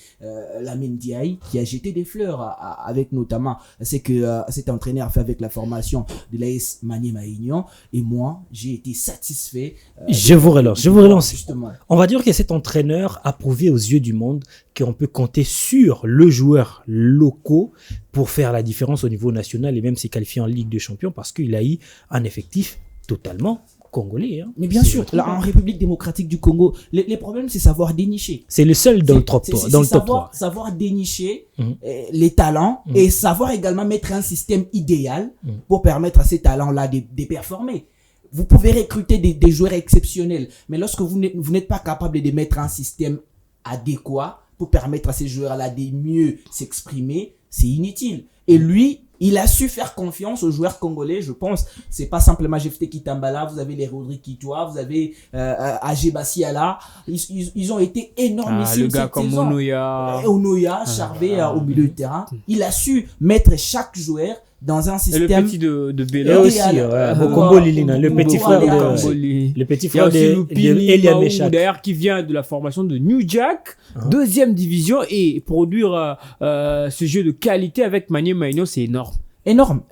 Lamine Diaye, qui a jeté des fleurs avec notamment ce que cet entraîneur a fait avec la formation de l'AS Maniema Union. Et moi, j'ai été satisfait. Je vous relance. Justement. On va dire que cet entraîneur a prouvé aux yeux du monde qu'on peut compter sur le joueur locaux pour faire la différence au niveau national et même s'est qualifié en Ligue des Champions parce qu'il a eu un effectif totalement congolais. Hein. Mais bien sûr, là, en République démocratique du Congo, les problèmes, c'est savoir dénicher. C'est le seul dans le top 3. Savoir dénicher les talents et savoir également mettre un système idéal pour permettre à ces talents-là de performer. Vous pouvez recruter des joueurs exceptionnels, mais lorsque vous n'êtes pas capable de mettre un système adéquat pour permettre à ces joueurs-là de mieux s'exprimer, c'est inutile. Et lui, il a su faire confiance aux joueurs congolais, je pense. C'est pas simplement Jefte Kitambala, vous avez les Rodrigue Kitoa, vous avez Agé Bassiala. Ils ont été énormissimes. Le gars comme Onoya, Charvet au milieu de terrain. Il a su mettre chaque joueur dans un système. Et le petit de Béla. Et aussi, Bokombo Lilina, le petit frère de Elia Meshak. D'ailleurs, qui vient de la formation de New Jack, deuxième division, et produire ce jeu de qualité avec Maniema Union, c'est énorme. Énorme.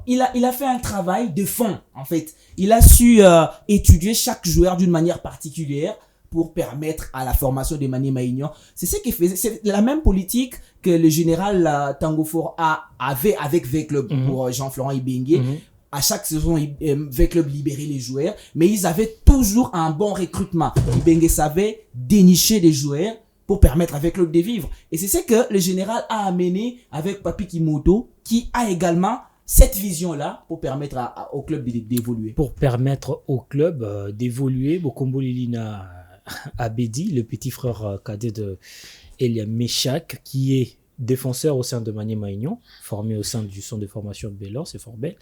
Il a fait un travail de fond, en fait. Il a su étudier chaque joueur d'une manière particulière pour permettre à la formation des Maniema Union. C'est ce qui fait, c'est la même politique que le général Tango Fort avait avec V-Club pour Jean-Florent Ibenge. À chaque saison, V-Club libérait les joueurs, mais ils avaient toujours un bon recrutement. Ibenge savait dénicher des joueurs pour permettre à V-Club de vivre. Et c'est ce que le général a amené avec Papi Kimoto, qui a également cette vision-là pour permettre au club d'évoluer. Pour permettre au club d'évoluer, Bokombo Lilina Abedi, le petit frère cadet de Elia Meshak, qui est défenseur au sein de Maniema Union, formé au sein du centre de formation de Bélor, c'est fort belle,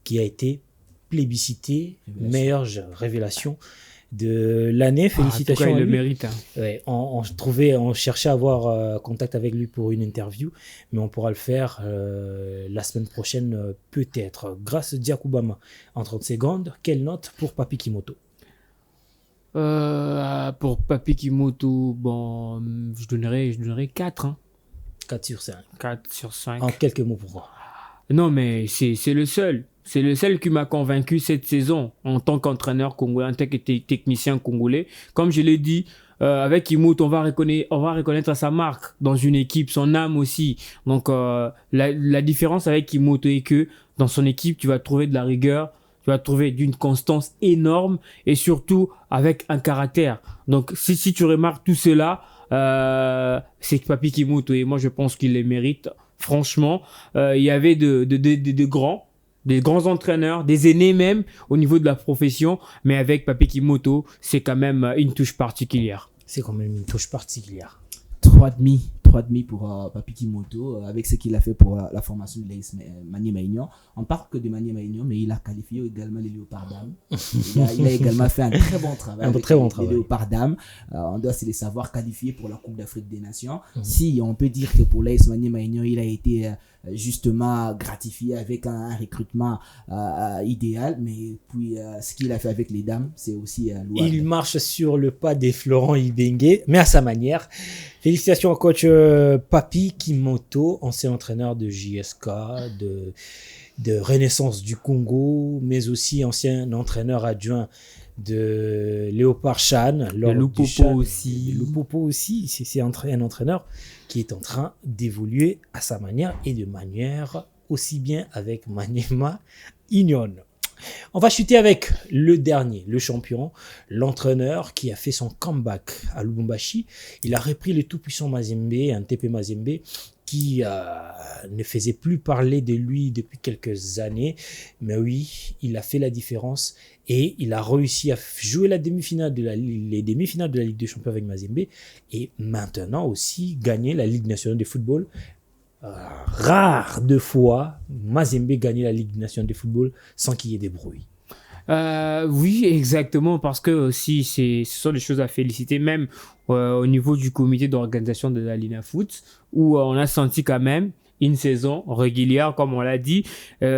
qui a été plébiscité, meilleure révélation de l'année. Félicitations. En tout cas, il à le lui. mérite. Hein. Ouais, on cherchait à avoir contact avec lui pour une interview, mais on pourra le faire la semaine prochaine peut-être. Grâce à Diakoubama. En 30 secondes, quelle note pour Papi Kimoto? Pour Papi Kimoto, bon, je donnerais 4. Hein. 4 sur 5. 4 sur 5. En quelques mots, pourquoi? Non, mais c'est le seul. C'est le seul qui m'a convaincu cette saison en tant qu'entraîneur congolais, en tant que technicien congolais. Comme je l'ai dit, avec Kimoto, on va reconnaître sa marque dans une équipe, son âme aussi. Donc, la différence avec Kimoto est que dans son équipe, tu vas trouver de la rigueur, tu vas trouver d'une constance énorme et surtout avec un caractère. Donc, si tu remarques tout cela, c'est Papi Kimoto et moi, je pense qu'il les mérite. Franchement, il y avait des grands entraîneurs, des aînés même au niveau de la profession, mais avec Papi Kimoto, c'est quand même une touche particulière. C'est quand même une touche particulière. 3,5 pour Papi Kimoto, avec ce qu'il a fait pour la formation de l'AS Maniema Union. On parle que de Maniema Union, mais il a qualifié également les Léopards Dames. Il a également fait un très bon travail avec les Léopards Dames. On doit se les savoir qualifiés pour la Coupe d'Afrique des Nations. Si on peut dire que pour l'AS Maniema Union, il a été justement gratifié avec un recrutement idéal, mais puis ce qu'il a fait avec les dames, c'est aussi louable. Il marche sur le pas des Florent Ibenge, mais à sa manière. Félicitations au coach Papi Kimoto, ancien entraîneur de JSK, de Renaissance du Congo, mais aussi ancien entraîneur adjoint de Léopard Chan. Le Loupopo aussi. Le Loupopo aussi, c'est un entraîneur qui est en train d'évoluer à sa manière et de manière aussi bien avec Maniema Union. On va chuter avec le dernier, le champion, l'entraîneur qui a fait son comeback à Lubumbashi. Il a repris le tout-puissant Mazembe, un TP Mazembe qui ne faisait plus parler de lui depuis quelques années. Mais oui, il a fait la différence et il a réussi à jouer les demi-finales de la Ligue des Champions avec Mazembe et maintenant aussi gagner la Ligue nationale de football. Rare de fois, Mazembe gagnait la Ligue nationale de football sans qu'il y ait des bruits. Oui, exactement, parce que aussi ce sont des choses à féliciter, même au niveau du comité d'organisation de la Lina Foot, où on a senti quand même une saison régulière, comme on l'a dit.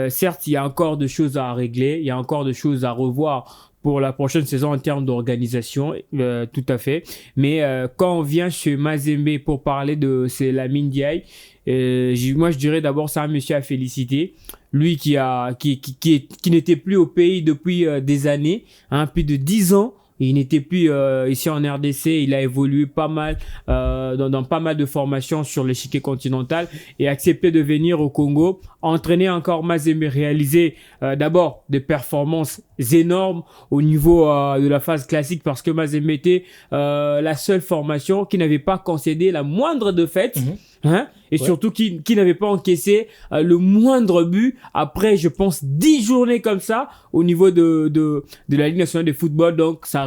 Certes, il y a encore des choses à régler, il y a encore des choses à revoir pour la prochaine saison en termes d'organisation, tout à fait. Mais quand on vient chez Mazembe pour parler de Lamine Ndiaye, moi je dirais d'abord c'est un monsieur à féliciter. Lui qui n'était plus au pays depuis des années, plus de 10 ans. Il n'était plus ici en RDC. Il a évolué pas mal dans pas mal de formations sur l'échiquier continental et accepté de venir au Congo, entraîner encore Mazembe, réaliser d'abord des performances énormes au niveau de la phase classique, parce que Mazembe était la seule formation qui n'avait pas concédé la moindre défaite. Et surtout qui n'avait pas encaissé le moindre but après, je pense, 10 journées comme ça au niveau de la Ligue nationale de football. Donc ça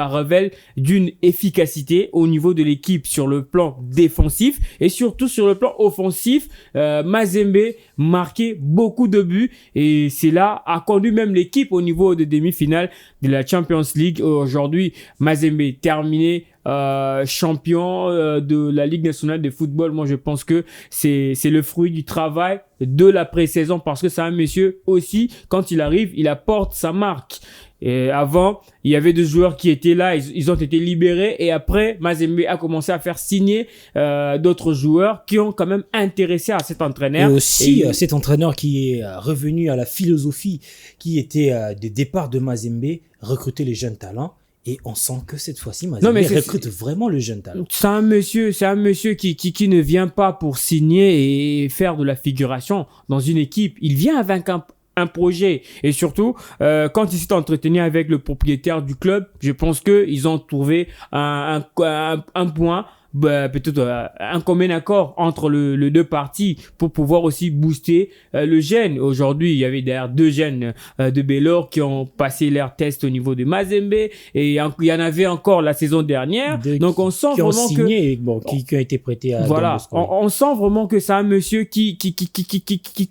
révèle d'une efficacité au niveau de l'équipe sur le plan défensif et surtout sur le plan offensif. Mazembe marquait beaucoup de buts et cela a conduit même l'équipe au niveau de demi-finale de la Champions League. Aujourd'hui, Mazembe terminé champion de la Ligue nationale de football. Moi je pense que c'est le fruit du travail de la pré-saison, parce que c'est un monsieur aussi, quand il arrive, il apporte sa marque. Et avant, il y avait des joueurs qui étaient là, ils ont été libérés, et après Mazembe a commencé à faire signer d'autres joueurs qui ont quand même intéressé à cet entraîneur. Et aussi cet entraîneur qui est revenu à la philosophie qui était de départ de Mazembe, recruter les jeunes talents. Et on sent que cette fois-ci, Mazembe recrute vraiment le jeune talent. C'est un monsieur qui ne vient pas pour signer et faire de la figuration dans une équipe. Il vient avec un projet. Et surtout, quand il s'est entretenu avec le propriétaire du club, je pense qu'ils ont trouvé un point, peut-être un commun accord entre les deux parties pour pouvoir aussi booster le jeune. Aujourd'hui, il y avait d'ailleurs 2 jeunes de Bellor qui ont passé leur test au niveau de Mazembe, et il y en avait encore la saison dernière. Donc on sent vraiment signé, qui ont été prêtés à voilà, on sent vraiment que c'est un monsieur qui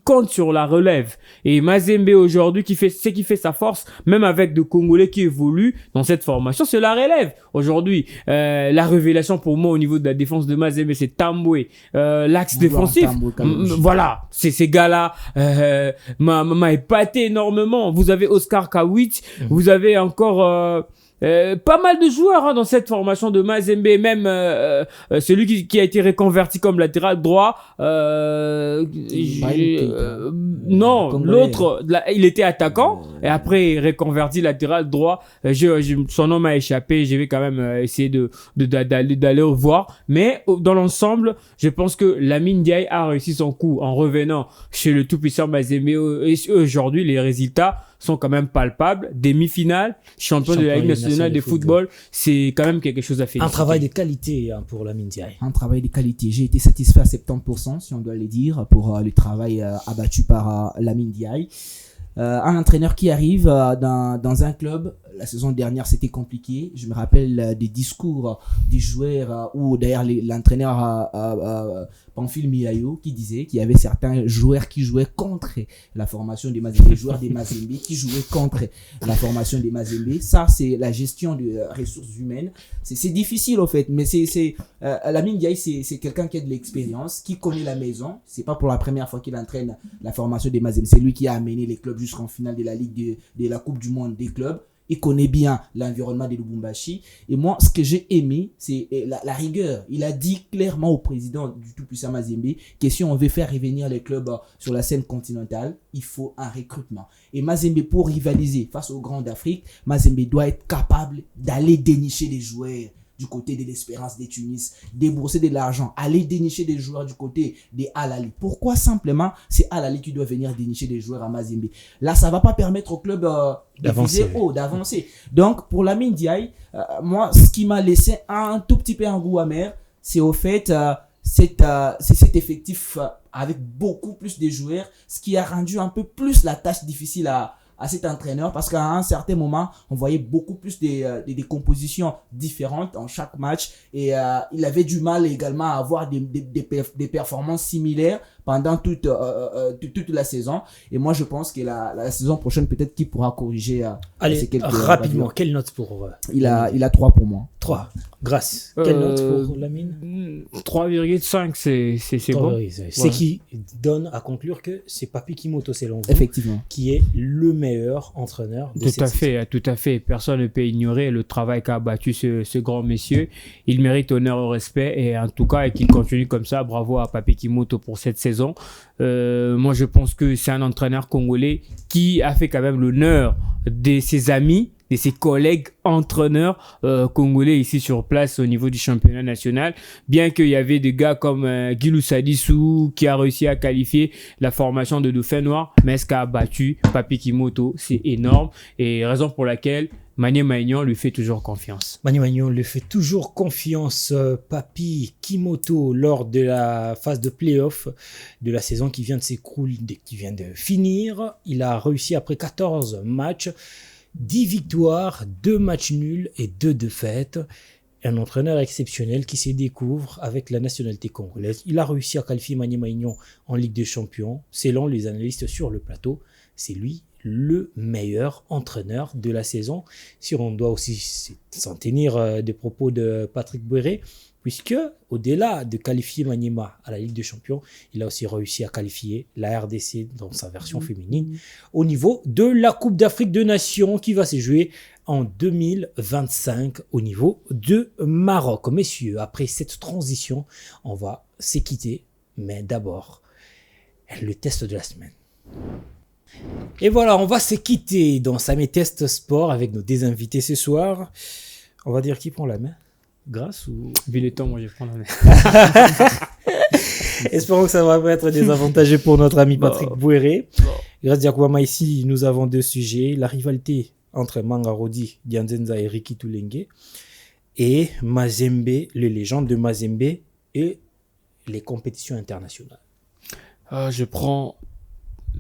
compte sur la relève. Et Mazembe aujourd'hui qui fait sa force, même avec de Congolais qui évoluent dans cette formation, c'est la relève. Aujourd'hui, la révélation pour moi au niveau de la défense de Mazembe, c'est Tamboué, l'axe défensif. Voilà, ces gars-là m'a épaté énormément. Vous avez Oscar Kawit, vous avez encore pas mal de joueurs dans cette formation de Mazembe, même celui qui a été reconverti comme latéral droit. Non, l'autre, il était attaquant et après il reconverti latéral droit. Son nom m'a échappé. Je vais quand même essayer d'aller voir. Mais dans l'ensemble, je pense que Lamine Ndiaye a réussi son coup en revenant chez le tout-puissant Mazembe. Et aujourd'hui, les résultats sont quand même palpables. Demi-finale, champion de la Ligue nationale de football, c'est quand même quelque chose à féliciter. Un travail de qualité pour Lamine Ndiaye. Un travail de qualité. J'ai été satisfait à 70%, si on doit le dire, pour le travail abattu par Lamine Ndiaye. Un entraîneur qui arrive dans un club. La saison dernière, c'était compliqué. Je me rappelle des discours des joueurs ou d'ailleurs l'entraîneur Pamphile Miayo qui disait qu'il y avait certains joueurs qui jouaient contre la formation des Mazembe, les joueurs des Mazembe qui jouaient contre la formation des Mazembe. Ça, c'est la gestion des ressources humaines. C'est difficile au fait, mais Lamine Ndiaye, c'est quelqu'un qui a de l'expérience, qui connaît la maison. C'est pas pour la première fois qu'il entraîne la formation des Mazembe. C'est lui qui a amené les clubs jusqu'en finale de la Ligue de la Coupe du Monde des clubs. Il connaît bien l'environnement de Lubumbashi. Et moi, ce que j'ai aimé, c'est la rigueur. Il a dit clairement au président du tout-puissant Mazembe que si on veut faire revenir les clubs sur la scène continentale, il faut un recrutement. Et Mazembe, pour rivaliser face aux grands d'Afrique, Mazembe doit être capable d'aller dénicher des joueurs du côté de l'Espérance de Tunis, débourser de l'argent, aller dénicher des joueurs du côté des Al-Ali. Pourquoi simplement c'est Al-Ali qui doit venir dénicher des joueurs à Mazembe? Là, ça va pas permettre au club d'avancer. Donc, pour Lamine Ndiaye, moi, ce qui m'a laissé un tout petit peu un goût amer, c'est au fait, c'est cet effectif avec beaucoup plus de joueurs, ce qui a rendu un peu plus la tâche difficile à cet entraîneur, parce qu'à un certain moment, on voyait beaucoup plus des compositions différentes en chaque match, et il avait du mal également à avoir des performances similaires pendant toute la saison. Et moi, je pense que la saison prochaine, peut-être qu'il pourra corriger Allez, ces quelques rapidement, quelle note pour il a 3 pour moi. 3. Grâce. Quelle note pour Lamine? 3,5, c'est bon. C'est qui donne à conclure que c'est Papi Kimoto, selon vous, Effectivement, qui est le meilleur entraîneur de cette saison. Tout à fait. Personne ne peut ignorer le travail qu'a abattu ce grand monsieur. Il mérite honneur et respect, et en tout cas, et qu'il continue comme ça. Bravo à Papi Kimoto pour cette saison. Moi, je pense que c'est un entraîneur congolais qui a fait quand même l'honneur de ses amis, de ses collègues entraîneurs congolais ici sur place au niveau du championnat national. Bien qu'il y avait des gars comme Guilou Sadissou qui a réussi à qualifier la formation de Dauphin Noir, mais ce qu'a battu Papi Kimoto, c'est énorme, et raison pour laquelle Mané Maignan lui fait toujours confiance. Mané Maignan lui fait toujours confiance. Papi Kimoto, lors de la phase de play-off de la saison qui vient de s'écrouler, qui vient de finir, il a réussi après 14 matchs, 10 victoires, 2 matchs nuls et 2 défaites. Un entraîneur exceptionnel qui se découvre avec la nationalité congolaise. Il a réussi à qualifier Mané Maignan en Ligue des Champions. Selon les analystes sur le plateau, c'est lui le meilleur entraîneur de la saison. Si on doit aussi s'en tenir des propos de Patrick Bouéré, puisque au-delà de qualifier Maniema à la Ligue des Champions, il a aussi réussi à qualifier la RDC dans sa version féminine au niveau de la Coupe d'Afrique des Nations qui va se jouer en 2025 au niveau de Maroc. Messieurs, après cette transition, on va se quitter, mais d'abord, le test de la semaine. Et voilà, on va se quitter dans Samé Test Sport avec nos deux invités ce soir. On va dire qui prend la main? Grâce ou... Vu le temps, moi je prends la main. Espérons que ça va être désavantageux pour notre ami Patrick Bouéré. Grâce Diakoubama, ici, nous avons 2 sujets. La rivalité entre Manga Rodi, Dianzenza et Ricky Toulengue, et Mazembe, les légendes de Mazembe et les compétitions internationales. Je prends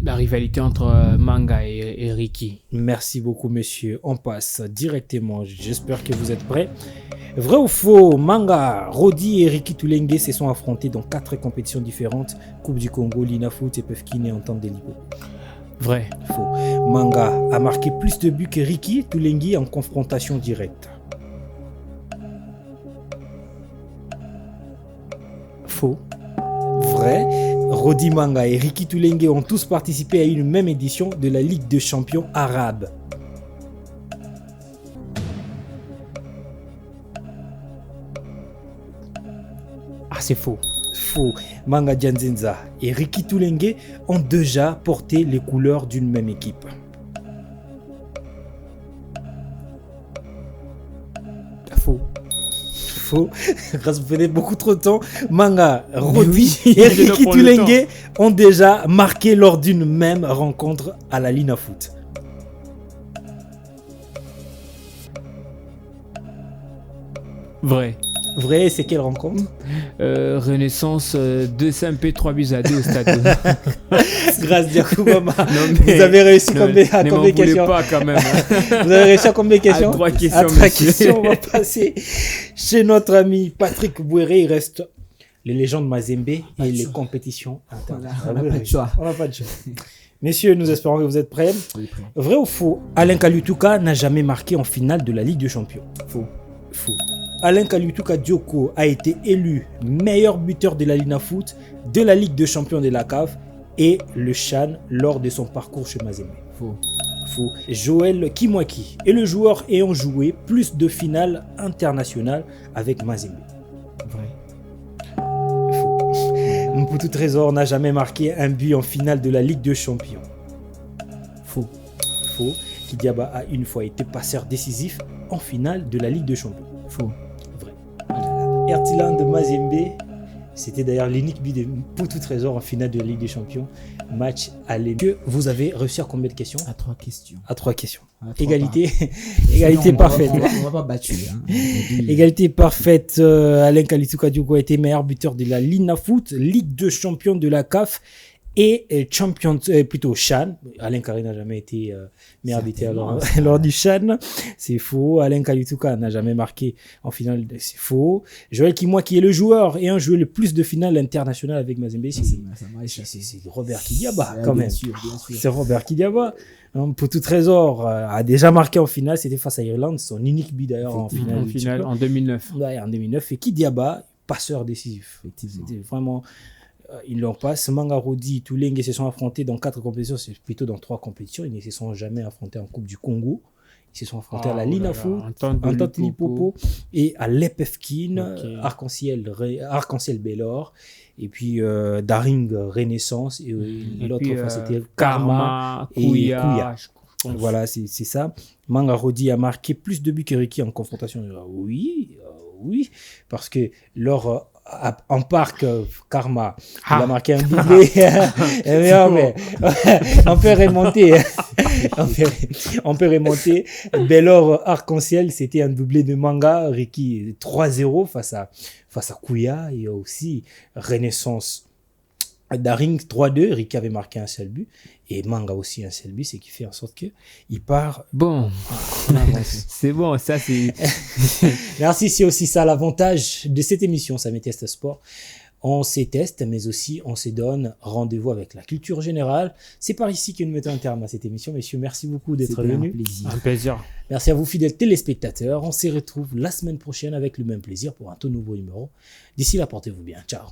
la rivalité entre Manga et Ricky. Merci beaucoup, monsieur. On passe directement. J'espère que vous êtes prêts. Vrai ou faux, Manga, Rodi et Ricky Toulengue se sont affrontés dans 4 compétitions différentes. Coupe du Congo, Linafoot et Pefkine et Entente des Libos. Vrai. Faux. Manga a marqué plus de buts que Ricky Toulengue en confrontation directe. Faux. Vrai. Rodi Manga et Ricky Toulengue ont tous participé à une même édition de la Ligue des champions arabe. Ah, c'est faux. Faux. Manga Dianzenza et Ricky Toulengue ont déjà porté les couleurs d'une même équipe. Faux. Faux. Grâce vous prenez beaucoup trop de temps. Manga, Rodi et Ricky Toulengue ont déjà marqué lors d'une même rencontre à la Linafoot. Vrai. Vrai, c'est quelle rencontre? Renaissance 2 SMP 3-2 au stade. Grâce Diakoubama. Vous avez réussi à combien de questions? Pas quand même. Vous avez réussi à combien de questions? À 3 questions. À 3 questions. On va passer chez notre ami Patrick Bouéré. Il reste les légendes Mazembe et les compétitions internationales. On n'a pas de choix. On n'a pas de choix. Messieurs, nous espérons que vous êtes prêts. Oui, prêt. Vrai ou faux, Alain Kalutuka n'a jamais marqué en finale de la Ligue des Champions? Faux. Faux. Alain Kalutuka Dioko a été élu meilleur buteur de la Linafoot, de la Ligue des Champions de la CAF et le CHAN lors de son parcours chez Mazembe. Faux. Faux. Joël Kimwaki est le joueur ayant joué plus de finales internationales avec Mazembe. Vrai. Faux. Mputu Trésor n'a jamais marqué un but en finale de la Ligue des Champions. Faux. Faux. Kidiaba a une fois été passeur décisif en finale de la Ligue des Champions. Faux. Vrai. Ertiland Mazembe C'était d'ailleurs l'unique but de Poutou Trésor en finale de la Ligue des Champions. Match aller. Que vous avez réussi à combien de questions? À 3 questions. À 3 questions. Égalité. Égalité parfaite. On va pas battu. Hein. Égalité parfaite. Alain Kalituka Diogo a été meilleur buteur de la Lina Foot, Ligue de champions de la CAF et champion, plutôt Chan. Alain Carré n'a jamais été meilleur buteur lors du Chan. C'est faux. Alain Kalituka n'a jamais marqué en finale. C'est faux. Joël Kimoa, qui est le joueur et un joué le plus de finales internationales avec Mazembe. C'est Robert Kidiaba, quand même. Bien sûr. C'est Robert Kidiaba. Pour tout trésor, a déjà marqué en finale. C'était face à Irlande. Son unique but d'ailleurs en finale. En 2009. Ouais, en 2009. Et Kidiaba, passeur décisif. C'était vraiment... ils l'ont pas. Manga Rodi, Toulengue se sont affrontés dans 4 compétitions, c'est plutôt dans 3 compétitions. Ils ne se sont jamais affrontés en Coupe du Congo. Ils se sont affrontés à la Lina Foot, Entente Lipopo et à l'Epefkin, Arc-en-Ciel Bellor. Et puis Daring Renaissance. Et l'autre fois, c'était Karma et Kouya. Voilà, c'est ça. Manga Rodi a marqué plus de buts que Ricky en confrontation. Oui, parce que lors en parc Karma, il a marqué un doublé. mais on peut remonter. on peut remonter. Bellor Arc-en-Ciel, c'était un doublé de Manga Ricky 3-0 face à Kouya, et aussi Renaissance Daring 3-2. Ricky avait marqué un seul but et Manga aussi un seul but, ce qui fait en sorte que il part. Bon, c'est bon, ça c'est. Merci, c'est aussi ça l'avantage de cette émission, ça Test Sport. On se teste, mais aussi on se donne rendez-vous avec la culture générale. C'est par ici que nous mettons un terme à cette émission. Messieurs, merci beaucoup d'être venus. Un plaisir. Merci à vous, fidèles téléspectateurs. On se retrouve la semaine prochaine avec le même plaisir pour un tout nouveau numéro. D'ici là, portez-vous bien. Ciao.